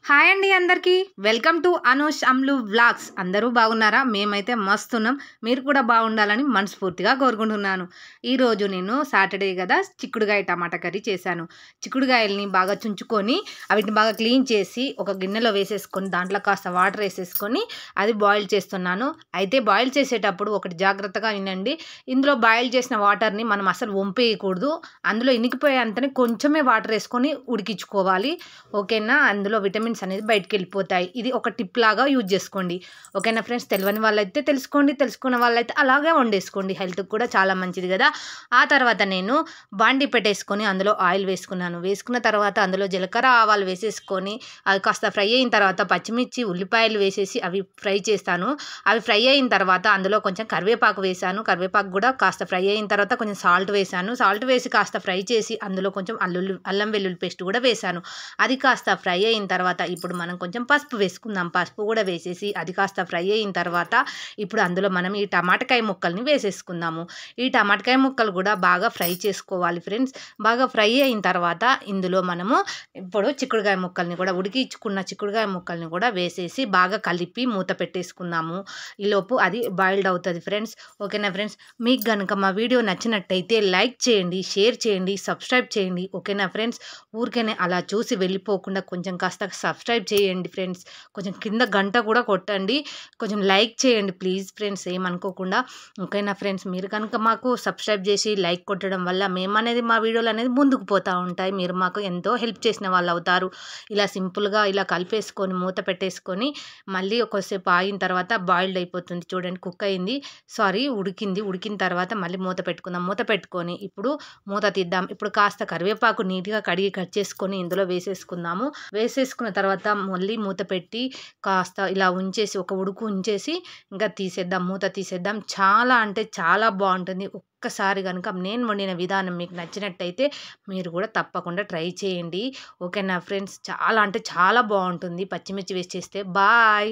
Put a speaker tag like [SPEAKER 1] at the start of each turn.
[SPEAKER 1] Hi అండి అందరికీ welcome to Anush అమ్లు vlogs. అందరూ బాగున్నారా? మేమైతే మస్తున్నాం. మీరు కూడా బాగుండాలని మనస్ఫూర్తిగా కోరుకుంటున్నాను. ఈరోజు నేను సాటర్డే కదా చిక్కుడుగాయ టమాటా కర్రీ చేశాను. చిక్కుడుగాయల్ని బాగా చుంచుకొని వీటిని బాగా క్లీన్ చేసి ఒక గిన్నెలో వేసేసుకొని దాంట్లో కాస్త వాటర్ వేసేసుకొని అది బాయిల్ చేస్తున్నాను. అయితే బాయిల్ చేసేటప్పుడు ఒకటి జాగ్రత్తగా వినండి. ఇందులో బాయిల్ చేసిన వాటర్ని మనం అసలు వంపేయకూడదు. అందులో ఇనికిపోయేంతనే కొంచెమే వాటర్ వేసుకొని ఉడికించుకోవాలి. ఓకేనా? అందులో విటమిన్స్ అనేది బయటికి వెళ్ళిపోతాయి. ఇది ఒక టిప్ లాగా యూజ్ చేసుకోండి. ఓకేనా ఫ్రెండ్స్? తెలియని వాళ్ళైతే తెలుసుకోండి, తెలుసుకున్న వాళ్ళైతే అలాగే వండేసుకోండి. హెల్త్కి కూడా చాలా మంచిది కదా. ఆ తర్వాత నేను బాండి పెట్టేసుకొని అందులో ఆయిల్ వేసుకున్నాను. వేసుకున్న తర్వాత అందులో జీలకర్ర ఆవాలు వేసేసుకొని అవి కాస్త ఫ్రై అయిన తర్వాత పచ్చిమిర్చి ఉల్లిపాయలు వేసేసి అవి ఫ్రై చేస్తాను. అవి ఫ్రై అయిన తర్వాత అందులో కొంచెం కరివేపాకు వేసాను. కరివేపాకు కూడా కాస్త ఫ్రై అయిన తర్వాత కొంచెం సాల్ట్ వేసాను. సాల్ట్ వేసి కాస్త ఫ్రై చేసి అందులో కొంచెం అల్లం వెల్లుల్లి పేస్ట్ కూడా వేసాను. అది కాస్త ఫ్రై అయిన తర్వాత ఇప్పుడు మనం కొంచెం పసుపు వేసుకుందాం. పసుపు కూడా వేసేసి అది కాస్త ఫ్రై అయిన తర్వాత ఇప్పుడు అందులో మనం ఈ టమాటకాయ ముక్కల్ని వేసేసుకుందాము. ఈ టమాటకాయ ముక్కలు కూడా బాగా ఫ్రై చేసుకోవాలి ఫ్రెండ్స్. బాగా ఫ్రై అయిన తర్వాత ఇందులో మనము ఇప్పుడు చిక్కుడుకాయ ముక్కల్ని కూడా ఉడికించుకున్న చిక్కుడుకాయ ముక్కల్ని కూడా వేసేసి బాగా కలిపి మూత పెట్టేసుకుందాము. ఈలోపు అది బాయిల్డ్ అవుతుంది ఫ్రెండ్స్. ఓకేనా ఫ్రెండ్స్? మీకు కనుక మా వీడియో నచ్చినట్టయితే లైక్ చేయండి, షేర్ చేయండి, సబ్స్క్రైబ్ చేయండి. ఓకేనా ఫ్రెండ్స్? ఊరికేనే అలా చూసి వెళ్ళిపోకుండా కొంచెం కాస్త సబ్స్క్రైబ్ చేయండి ఫ్రెండ్స్. కొంచెం కింద గంట కూడా కొట్టండి. కొంచెం లైక్ చేయండి ప్లీజ్ ఫ్రెండ్స్, ఏమనుకోకుండా. ఓకేనా ఫ్రెండ్స్? మీరు కనుక మాకు సబ్స్క్రైబ్ చేసి లైక్ కొట్టడం వల్ల మేమనేది మా వీడియోలు అనేది ముందుకు పోతూ ఉంటాయి. మీరు మాకు ఎంతో హెల్ప్ చేసిన వాళ్ళు అవుతారు. ఇలా సింపుల్గా ఇలా కలిపేసుకొని మూత పెట్టేసుకొని మళ్ళీ ఒకసేపు ఆగిన తర్వాత బాయిల్డ్ అయిపోతుంది. చూడండి, కుక్ అయింది, ఉడికింది. ఉడికిన తర్వాత మళ్ళీ మూత పెట్టుకుందాం. మూత పెట్టుకొని ఇప్పుడు మూత తీద్దాం. ఇప్పుడు కాస్త కరివేపాకు నీట్గా కడిగి కట్ చేసుకొని ఇందులో వేసేసుకుందాము. వేసేసుకున్న తర్వాత మళ్ళీ మూత పెట్టి కాస్త ఇలా ఉంచేసి ఒక ఉడుకు ఉంచేసి ఇంకా తీసేద్దాం, మూత తీసేద్దాం. చాలా అంటే చాలా బాగుంటుంది. ఒక్కసారి కనుక నేను వండిన విధానం మీకు నచ్చినట్టయితే మీరు కూడా తప్పకుండా ట్రై చేయండి. ఓకేనా ఫ్రెండ్స్? చాలా అంటే చాలా బాగుంటుంది పచ్చిమిర్చి వేసి చేస్తే. బాయ్.